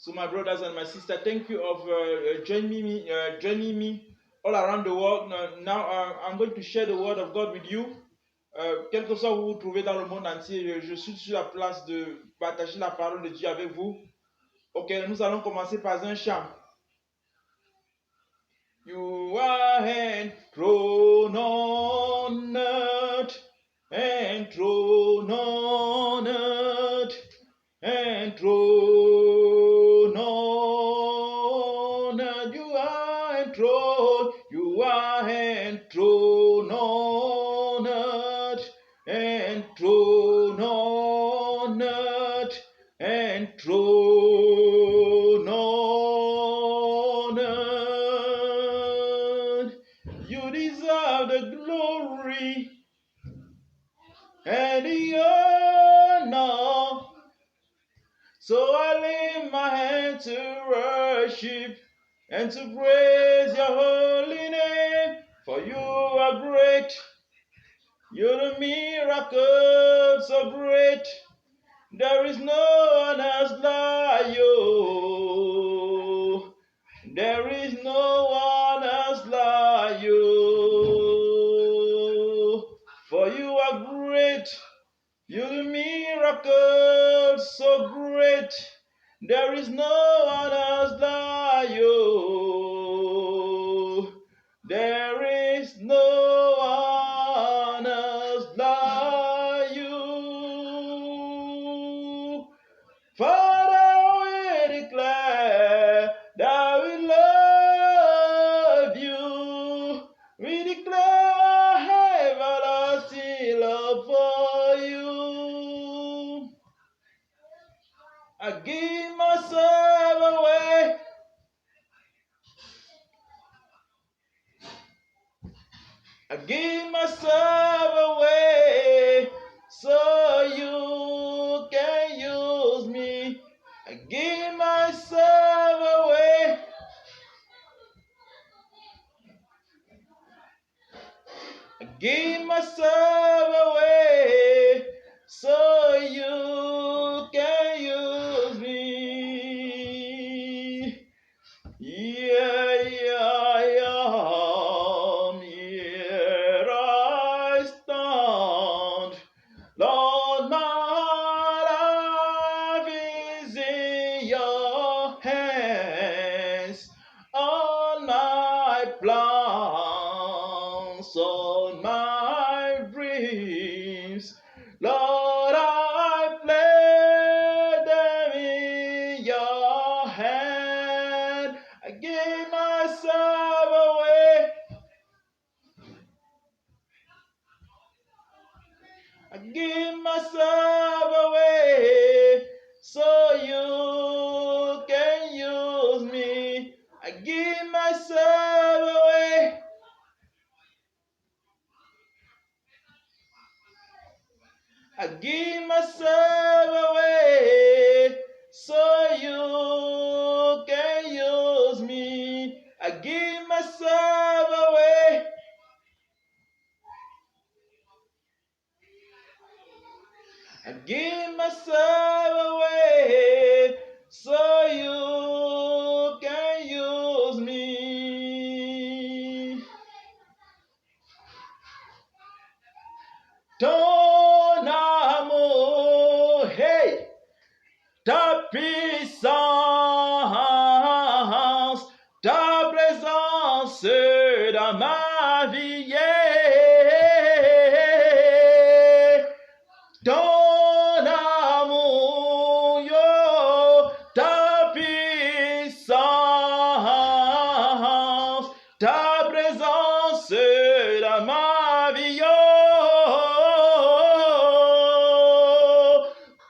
So, my brothers and my sisters, thank you of joining me all around the world. Now, I'm going to share the word of God with you. Quel que soit où vous vous trouvez dans le monde entier, je suis sur la place de partager la parole de Dieu avec vous. Ok, nous allons commencer par un chant. You are enthroned on earth, enthroned on earth, enthroned on earth. You are enthroned, you are enthroned on earth, enthroned on earth, enthroned on earth. You deserve the glory and the honor. So I lift my hand to worship and to praise your holy name. For you are great. You're the miracle so great. There is no one else like you. There is no one else like you. For you are great. You're the miracle so great. There is no one else like you. There is no one else like you. Father, we declare that we love you. We declare everlasting love for you. I give myself away. I give myself away so you can use me. I give myself away. I give myself away so you can use me. Yeah, here I stand. Lord, my life is in your hands. All my plans, all my dreams, Lord, I play them in your hand. I give myself away. I give myself away so you can use me. I give myself away. I give myself away so you can use me. I give myself away. I give myself away so you can use me. Ton amour, hey, ta puissance, ta présence dans ma vie. Yeah. Ton amour, yo, ta puissance, ta présence dans ma vie, yo.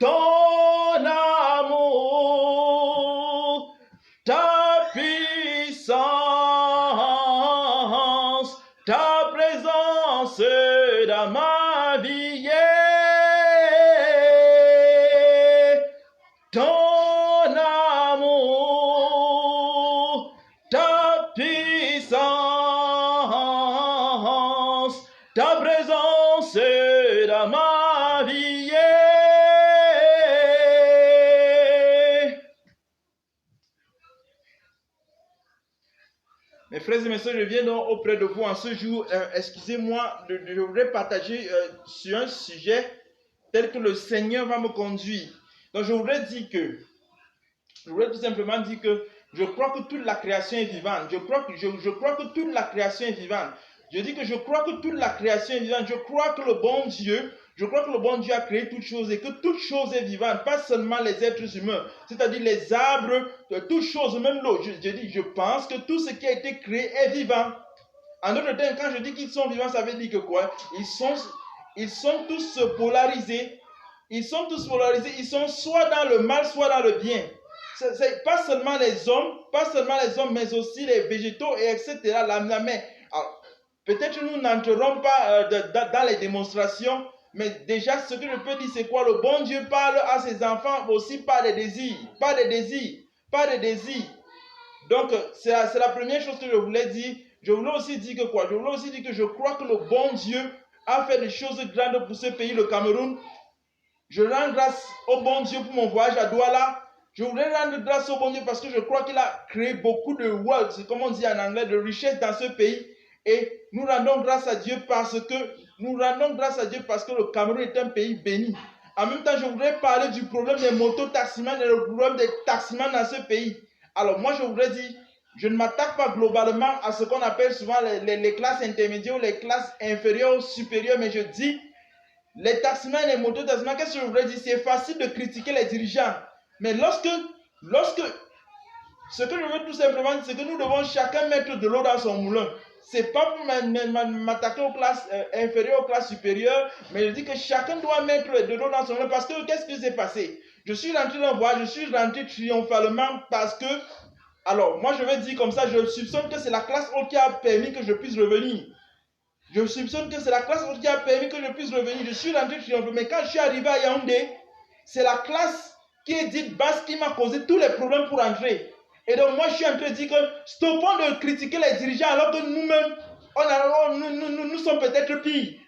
Ton amour, ta puissance, ta présence dans ma vie, yeah. frères et mes sœurs, je viens donc auprès de vous en ce jour. Excusez-moi, je voudrais partager sur un sujet tel que le Seigneur va me conduire. Donc je voudrais tout simplement dire que je crois que toute la création est vivante. Je crois que toute la création est vivante. Je dis que je crois que toute la création est vivante. Je crois que le bon Dieu a créé toutes choses et que toute chose est vivante, pas seulement les êtres humains, c'est-à-dire les arbres, toutes choses, même l'eau. Je pense que tout ce qui a été créé est vivant. En d'autres termes, quand je dis qu'ils sont vivants, ça veut dire que quoi? Ils sont tous polarisés. Ils sont soit dans le mal, soit dans le bien. C'est pas seulement les hommes, mais aussi les végétaux, et etc. La mer. Peut-être nous n'entrerons pas dans les démonstrations, mais déjà ce que je peux dire c'est quoi? Le bon Dieu parle à ses enfants aussi par des désirs. Donc c'est la première chose que je voulais dire. Je voulais aussi dire que je crois que le bon Dieu a fait des choses grandes pour ce pays, le Cameroun. Je rends grâce au bon Dieu pour mon voyage à Douala. Je voudrais rendre grâce au bon Dieu parce que je crois qu'il a créé beaucoup de wealth, c'est comme on dit en anglais, de richesse dans ce pays. Et nous rendons grâce à Dieu parce que le Cameroun est un pays béni. En même temps, je voudrais parler du problème des moto-taximans et le problème des taximans dans ce pays. Alors moi, je voudrais dire, je ne m'attaque pas globalement à ce qu'on appelle souvent les classes intermédiaires ou les classes inférieures ou supérieures, mais je dis, les taximans et les moto-taximans, qu'est-ce que je voudrais dire? C'est facile de critiquer les dirigeants. Mais lorsque ce que je veux tout simplement, c'est que nous devons chacun mettre de l'eau dans son moulin. Ce n'est pas pour m'attaquer aux classes inférieures, aux classes supérieures, mais je dis que chacun doit mettre de l'eau dans son moulin. Parce que qu'est-ce qui s'est passé? Je suis rentré dans le voyage, je suis rentré triomphalement parce que, alors moi je vais dire comme ça, je soupçonne que c'est la classe haute qui a permis que je puisse revenir. Je soupçonne que c'est la classe haute qui a permis que je puisse revenir. Je suis rentré triomphalement, mais quand je suis arrivé à Yaoundé, c'est la classe qui est dite basse qui m'a causé tous les problèmes pour entrer. Et donc moi je suis en train de dire que stoppons de critiquer les dirigeants alors que nous-mêmes, nous sommes peut-être pires.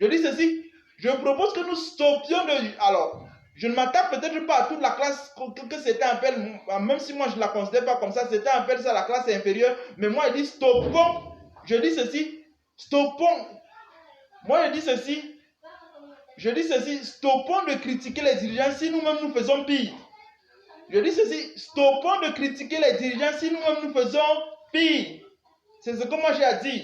Je dis ceci, je propose que nous stoppions de... Alors, je ne m'attaque peut-être pas à toute la classe que certains appellent, même si moi je ne la considère pas comme ça, certains appellent ça la classe inférieure, mais moi je dis stoppons, stoppons. Moi je dis ceci, stoppons de critiquer les dirigeants si nous-mêmes nous faisons pire. Je dis ceci, stoppons de critiquer les dirigeants si nous-mêmes nous faisons pire. C'est ce que moi j'ai à dire.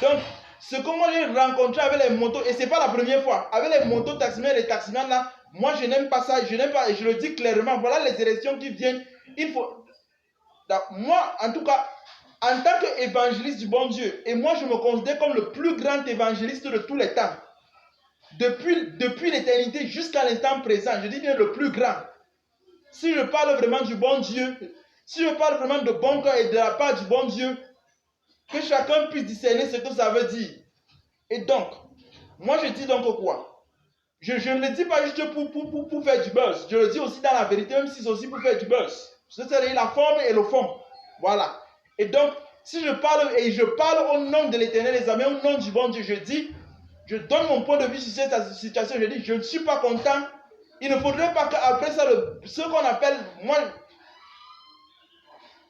Donc, ce que moi j'ai rencontré avec les motos, et ce n'est pas la première fois, avec les motos taximans et les taximans là, moi je n'aime pas ça, et je le dis clairement, voilà les élections qui viennent, il faut... Donc, moi, en tout cas, en tant qu'évangéliste du bon Dieu, et moi je me considère comme le plus grand évangéliste de tous les temps, depuis l'éternité jusqu'à l'instant présent, je dis bien le plus grand. Si je parle vraiment du bon Dieu, si je parle vraiment de bon cœur et de la part du bon Dieu, que chacun puisse discerner ce que ça veut dire. Et donc, moi je dis donc quoi? Je ne le dis pas juste pour faire du buzz. Je le dis aussi dans la vérité, même si c'est aussi pour faire du buzz. C'est-à-dire la forme et le fond. Voilà. Et donc, si je parle au nom de l'Éternel, les amis, au nom du bon Dieu, je donne mon point de vue sur cette situation. Je dis, je ne suis pas content. Il ne faudrait pas qu'après ça, ce qu'on appelle,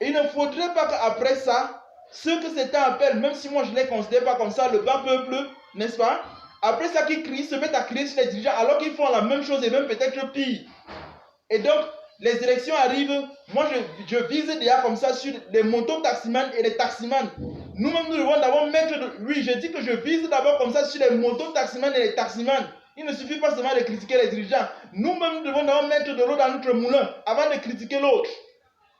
il ne faudrait pas qu'après ça, ce que certains appellent, même si moi je ne les considère pas comme ça, le bas peuple, n'est-ce pas? Après ça, qui crient, se mettent à crier sur les dirigeants, alors qu'ils font la même chose et même peut-être pire. Et donc, les élections arrivent, moi je vise déjà comme ça sur les motos-taximans et les taximans. Nous-mêmes, nous devons d'abord mettre, oui, je dis que je vise d'abord comme ça sur les motos-taximans et les taximans. Il ne suffit pas seulement de critiquer les dirigeants. Nous-mêmes, nous devons d'abord mettre de l'eau dans notre moulin avant de critiquer l'autre.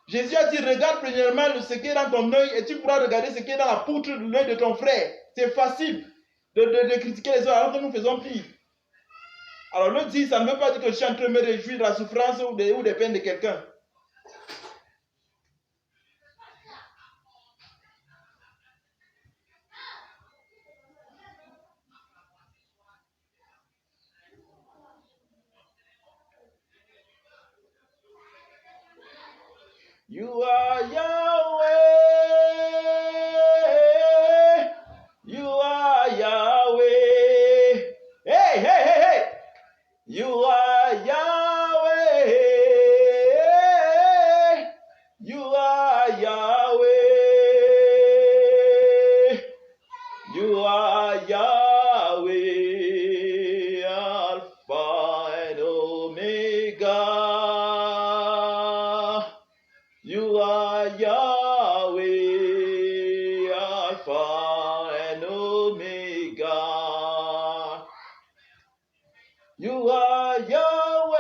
Jésus a dit, regarde premièrement ce qui est dans ton œil et tu pourras regarder ce qui est dans la poutre de l'œil de ton frère. C'est facile de critiquer les autres alors que nous faisons pire. Alors le dire, ça ne veut pas dire que je suis en train de me réjouir de la souffrance ou des peines de quelqu'un. You are Yahweh. You are Yahweh. Hey, hey, hey, hey. You are Yahweh. You are Yahweh. You are Yahweh.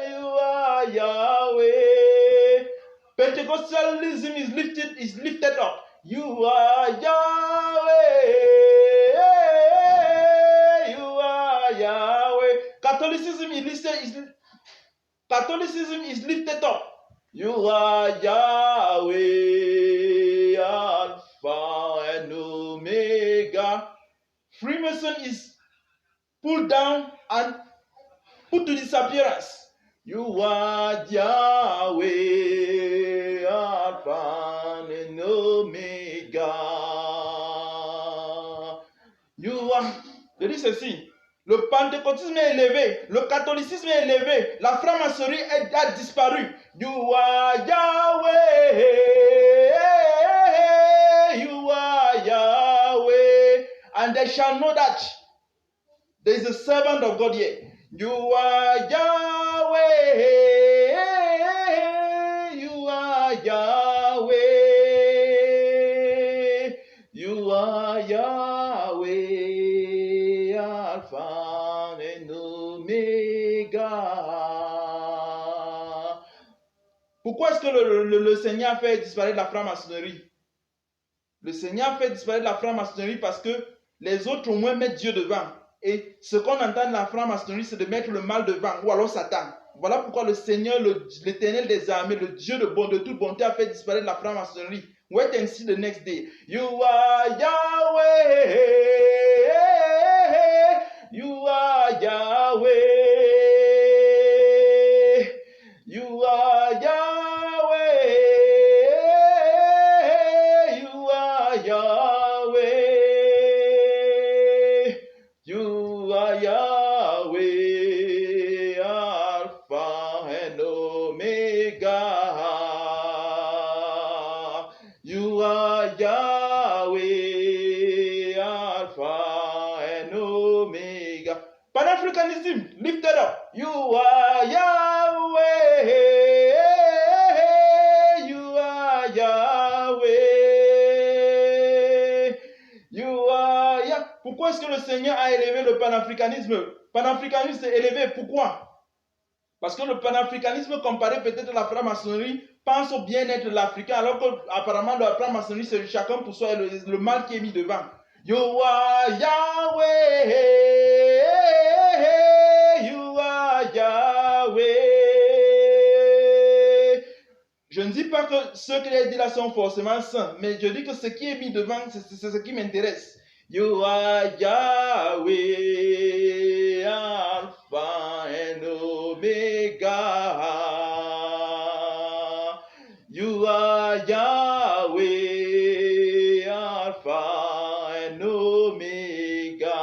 You are Yahweh. Pentecostalism is lifted up. You are Yahweh. You are Yahweh. Catholicism is lifted up. You are Yahweh, Alpha and Omega. Freemason is pulled down and put to disappearance. You are Yahweh, Alpha and Omega. You are. Je dis ceci. Le pentecôtisme est élevé, le catholicisme est élevé, la franc-maçonnerie a disparu. You are Yahweh, you are Yahweh, and they shall know that there is a servant of God here. You are Yahweh, you are Yahweh, you are Yahweh. Alpha and Omega. Pourquoi est-ce que le Seigneur fait disparaître la franc-maçonnerie? Le Seigneur fait disparaître la franc-maçonnerie parce que les autres au moins mettent Dieu devant. Et ce qu'on entend de la franc-maçonnerie, c'est de mettre le mal devant, ou alors Satan. Voilà pourquoi le Seigneur, l'Éternel des armées, le Dieu de toute bonté, a fait disparaître la franc-maçonnerie. Wait and see the next day. You are Yahweh. You are Yahweh. You are Yahweh. You are Yahweh. You are Yahweh. Alpha and Omega. You are Yahweh. Alpha and Omega. Pan-Africanism lifted up. You are Yahweh. You are Yahweh. You are Yahweh. Pourquoi est-ce que le Seigneur a élevé le panafricanisme? Panafricanisme est élevé. Pourquoi? Parce que le panafricanisme comparé peut-être à la franc-maçonnerie pense au bien-être de l'Africain, alors qu'apparemment la franc-maçonnerie c'est chacun pour soi et le mal qui est mis devant. You are Yahweh. You are Yahweh. Je ne dis pas que ceux qui l'ont dit là sont forcément saints, mais je dis que ce qui est mis devant, c'est ce qui m'intéresse. You are Yahweh, Alpha and Omega. You are Yahweh, Alpha and Omega.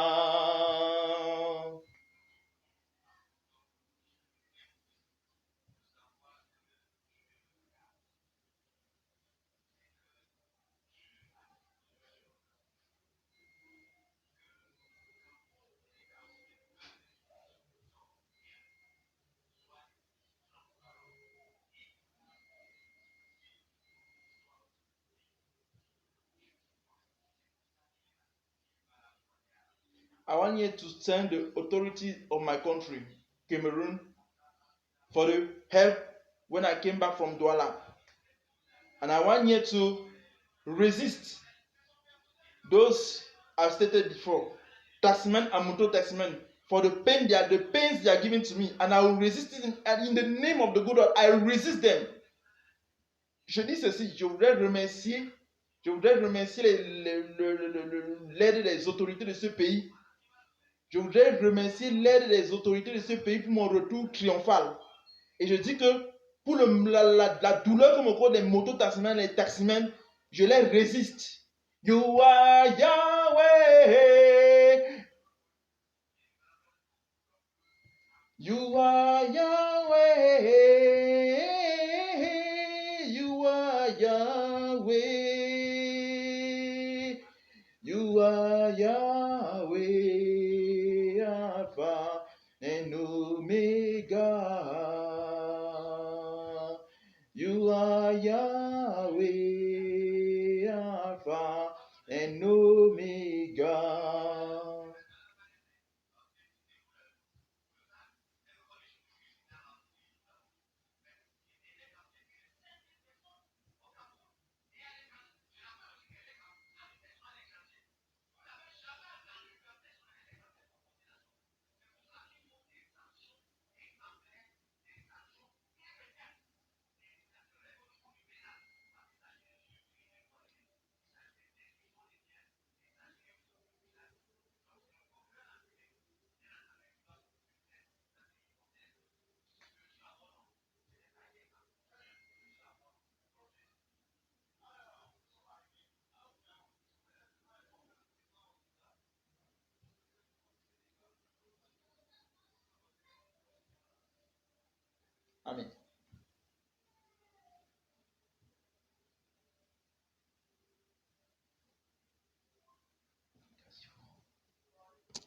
I want you to thank the authorities of my country, Cameroon, for the help when I came back from Douala. And I want you to resist those I've stated before, taxmen and motor taxmen, for the pains they are giving to me, and I will resist it in the name of the good Lord. I will resist them. Je dis ceci, je voudrais remercier l'aide des autorités de ce pays. Je voudrais remercier l'aide des autorités de ce pays pour mon retour triomphal. Et je dis que pour la douleur que me causent les mototaximens, les taximens, je les résiste. You are Yahweh. You are Yahweh. You are Yahweh. You are Yahweh. Alpha and Omega.